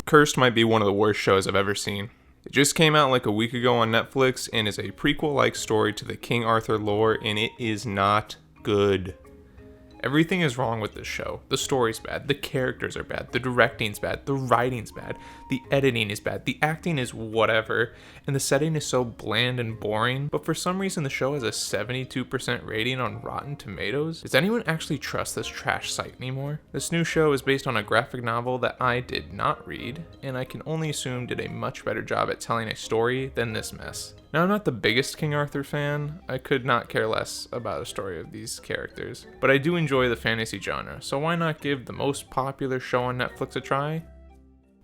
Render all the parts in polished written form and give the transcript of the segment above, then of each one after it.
Cursed might be one of the worst shows I've ever seen. It just came out like a week ago on Netflix and is a prequel-like story to the King Arthur lore, and it is not good. Everything is wrong with this show. The story's bad, the characters are bad, the directing's bad, the writing's bad, the editing is bad, the acting is whatever, and the setting is so bland and boring, but for some reason the show has a 72% rating on Rotten Tomatoes. Does anyone actually trust this trash site anymore? This new show is based on a graphic novel that I did not read, and I can only assume did a much better job at telling a story than this mess. Now, I'm not the biggest King Arthur fan. I could not care less about a story of these characters, but I do enjoy the fantasy genre, so why not give the most popular show on Netflix a try?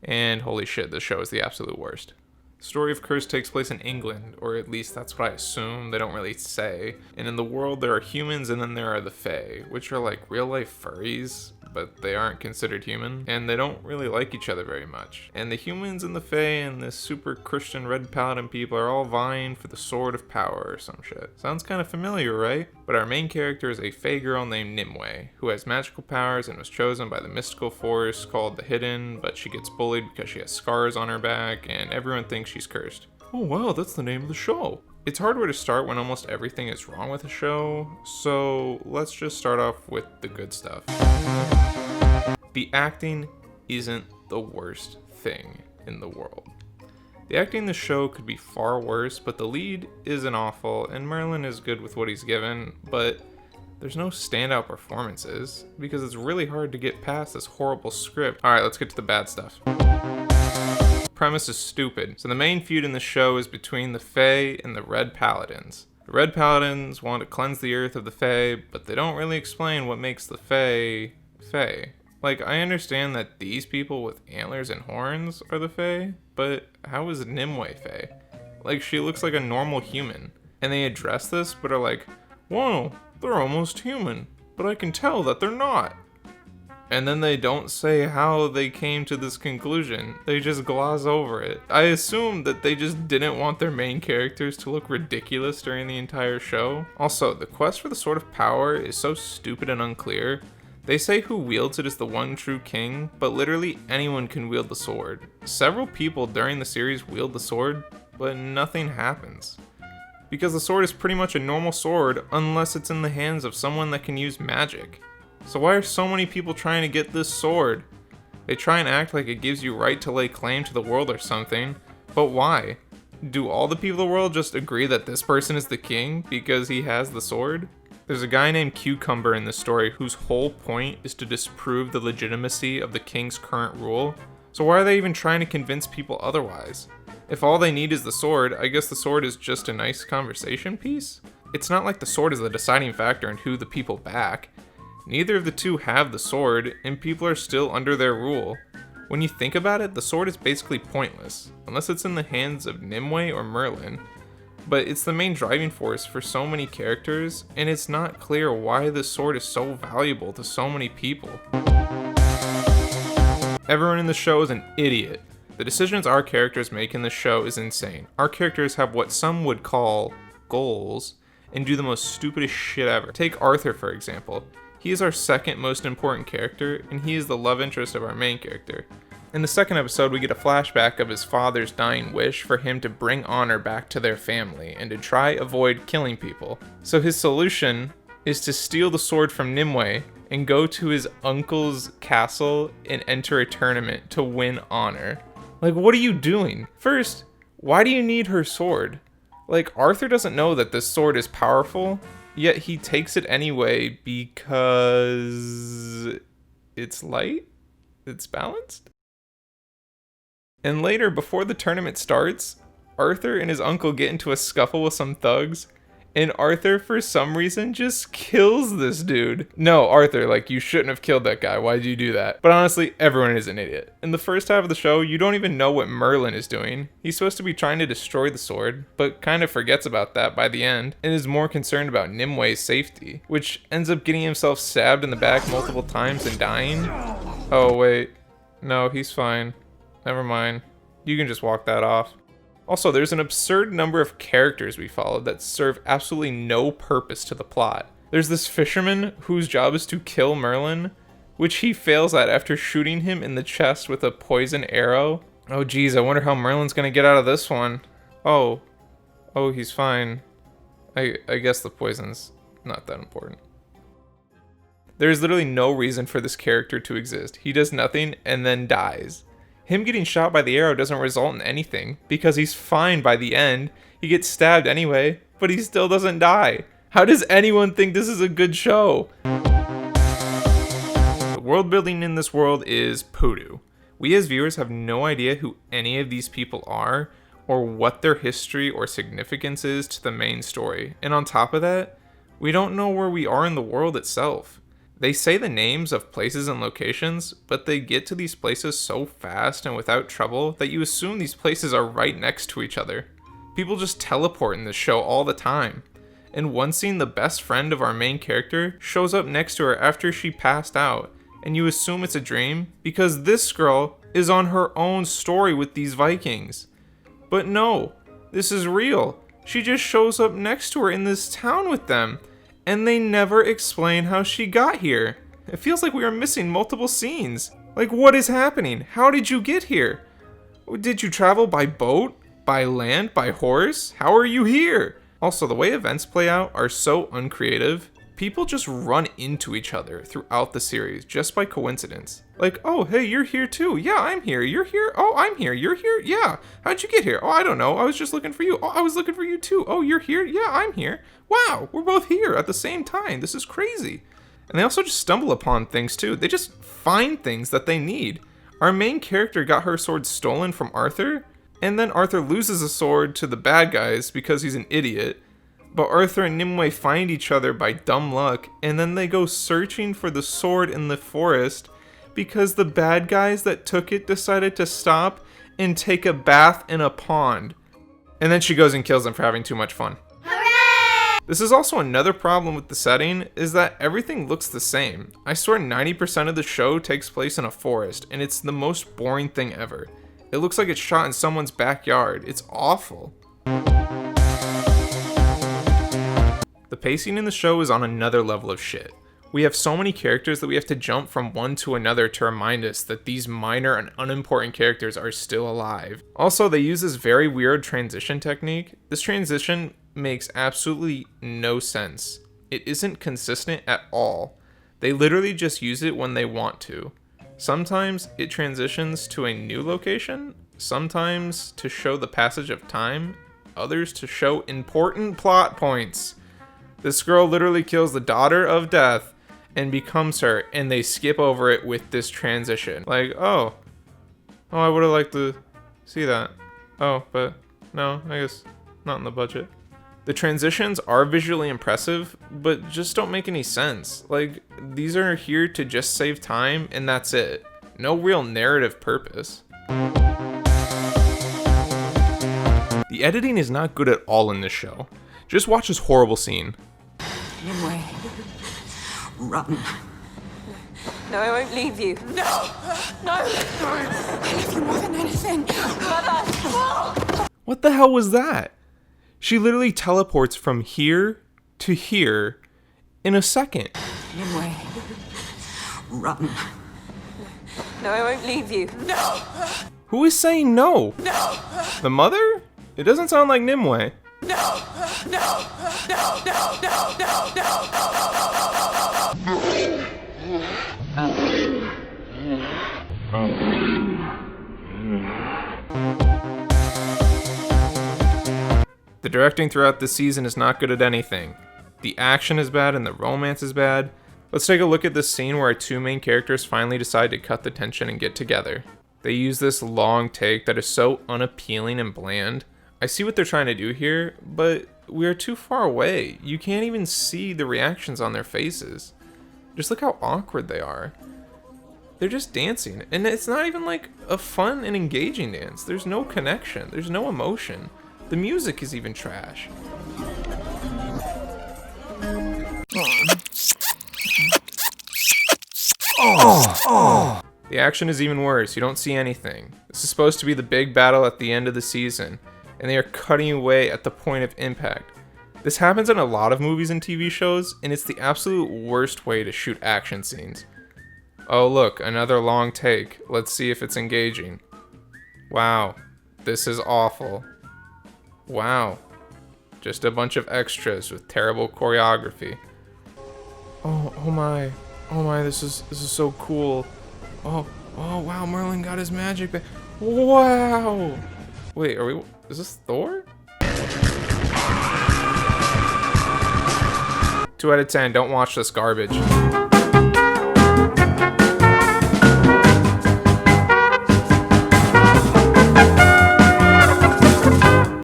And holy shit, this show is the absolute worst. The story of Cursed takes place in England, or at least that's what I assume, they don't really say. And in the world there are humans and then there are the Fae, which are like real life furries, but they aren't considered human, and they don't really like each other very much. And the humans and the Fae and this super Christian red paladin people are all vying for the sword of power or some shit. Sounds kind of familiar, right? But our main character is a Fae girl named Nimue, who has magical powers and was chosen by the mystical force called the Hidden, but she gets bullied because she has scars on her back, and everyone thinks she's cursed. Oh wow, that's the name of the show. It's hard where to start when almost everything is wrong with a show, so let's just start off with the good stuff. The acting isn't the worst thing in the world. The acting in the show could be far worse, but the lead isn't awful, and Merlin is good with what he's given, but there's no standout performances, because it's really hard to get past this horrible script. Alright, let's get to the bad stuff. Premise is stupid. So the main feud in the show is between the Fae and the Red Paladins. The Red Paladins want to cleanse the earth of the Fae, but they don't really explain what makes the Fae Fae. Like, I understand that these people with antlers and horns are the Fae, but how is Nimue Fae? Like, she looks like a normal human. And they address this, but are like, whoa, they're almost human, but I can tell that they're not. And then they don't say how they came to this conclusion. They just gloss over it. I assume that they just didn't want their main characters to look ridiculous during the entire show. Also, the quest for the Sword of Power is so stupid and unclear. They say who wields it is the one true king, but literally anyone can wield the sword. Several people during the series wield the sword, but nothing happens. Because the sword is pretty much a normal sword unless it's in the hands of someone that can use magic. So why are so many people trying to get this sword? They try and act like it gives you right to lay claim to the world or something, but why? Do all the people of the world just agree that this person is the king because he has the sword? There's a guy named Cucumber in this story whose whole point is to disprove the legitimacy of the king's current rule, so why are they even trying to convince people otherwise? If all they need is the sword, I guess the sword is just a nice conversation piece? It's not like the sword is the deciding factor in who the people back. Neither of the two have the sword, and people are still under their rule. When you think about it, the sword is basically pointless, unless it's in the hands of Nimue or Merlin. But it's the main driving force for so many characters, and it's not clear why the sword is so valuable to so many people. Everyone in the show is an idiot. The decisions our characters make in the show is insane. Our characters have what some would call goals, and do the most stupidest shit ever. Take Arthur, for example. He is our second most important character, and he is the love interest of our main character. In the second episode, we get a flashback of his father's dying wish for him to bring honor back to their family and to try avoid killing people. So his solution is to steal the sword from Nimue and go to his uncle's castle and enter a tournament to win honor. Like, what are you doing? First, why do you need her sword? Like, Arthur doesn't know that this sword is powerful, yet he takes it anyway because it's light? It's balanced? And later, before the tournament starts, Arthur and his uncle get into a scuffle with some thugs, and Arthur, for some reason, just kills this dude. No, Arthur, like, you shouldn't have killed that guy. Why did you do that? But honestly, everyone is an idiot. In the first half of the show, you don't even know what Merlin is doing. He's supposed to be trying to destroy the sword, but kind of forgets about that by the end, and is more concerned about Nimue's safety, which ends up getting himself stabbed in the back multiple times and dying. Oh, wait. No, he's fine. Never mind. You can just walk that off. Also, there's an absurd number of characters we followed that serve absolutely no purpose to the plot. There's this fisherman whose job is to kill Merlin, which he fails at after shooting him in the chest with a poison arrow. Oh geez, I wonder how Merlin's gonna get out of this one. Oh, he's fine. I guess the poison's not that important. There's literally no reason for this character to exist. He does nothing and then dies. Him getting shot by the arrow doesn't result in anything, because he's fine by the end. He gets stabbed anyway, but he still doesn't die. How does anyone think this is a good show? The world building in this world is poodoo. We as viewers have no idea who any of these people are, or what their history or significance is to the main story. And on top of that, we don't know where we are in the world itself. They say the names of places and locations, but they get to these places so fast and without trouble that you assume these places are right next to each other. People just teleport in this show all the time. In one scene, the best friend of our main character shows up next to her after she passed out, and you assume it's a dream because this girl is on her own story with these Vikings. But no, this is real. She just shows up next to her in this town with them. And they never explain how she got here. It feels like we are missing multiple scenes. Like, what is happening? How did you get here? Did you travel by boat? By land? By horse? How are you here? Also, the way events play out are so uncreative. People just run into each other throughout the series just by coincidence. Like, oh, hey, you're here too. Yeah, I'm here. You're here. Oh, I'm here. You're here. Yeah. How'd you get here? Oh, I don't know. I was just looking for you. Oh, I was looking for you too. Oh, you're here. Yeah, I'm here. Wow, we're both here at the same time. This is crazy. And they also just stumble upon things too. They just find things that they need. Our main character got her sword stolen from Arthur, and then Arthur loses a sword to the bad guys because he's an idiot. But Uther and Nimue find each other by dumb luck, and then they go searching for the sword in the forest because the bad guys that took it decided to stop and take a bath in a pond. And then she goes and kills them for having too much fun. Hooray! This is also another problem with the setting, is that everything looks the same. I swear 90% of the show takes place in a forest, and it's the most boring thing ever. It looks like it's shot in someone's backyard. It's awful. The pacing in the show is on another level of shit. We have so many characters that we have to jump from one to another to remind us that these minor and unimportant characters are still alive. Also, they use this very weird transition technique. This transition makes absolutely no sense. It isn't consistent at all. They literally just use it when they want to. Sometimes it transitions to a new location, sometimes to show the passage of time, others to show important plot points. This girl literally kills the daughter of death and becomes her, and they skip over it with this transition. Like, oh, I would have liked to see that. Oh, but no, I guess not in the budget. The transitions are visually impressive, but just don't make any sense. Like, these are here to just save time, and that's it. No real narrative purpose. The editing is not good at all in this show. Just watch this horrible scene. Nimue, run. No, I won't leave you. No! I love you more than anything. Mother! What the hell was that? She literally teleports from here to here in a second. Nimue, run. No, I won't leave you. No! Who is saying no? No! The mother? It doesn't sound like Nimue. No! The directing throughout this season is not good at anything. The action is bad and the romance is bad. Let's take a look at this scene where our two main characters finally decide to cut the tension and get together. They use this long take that is so unappealing and bland. I see what they're trying to do here, but we're too far away. You can't even see the reactions on their faces. Just look how awkward they are. They're just dancing, and it's not even like a fun and engaging dance. There's no connection. There's no emotion. The music is even trash. The action is even worse. You don't see anything. This is supposed to be the big battle at the end of the season. and they are cutting away at the point of impact. This happens in a lot of movies and TV shows, and it's the absolute worst way to shoot action scenes. Oh look, another long take. Let's see if it's engaging. Wow, this is awful. Wow, just a bunch of extras with terrible choreography. Oh my, this is so cool. Oh wow, Merlin got his magic back. Wow. Wait, is this Thor? 2 out of 10, don't watch this garbage.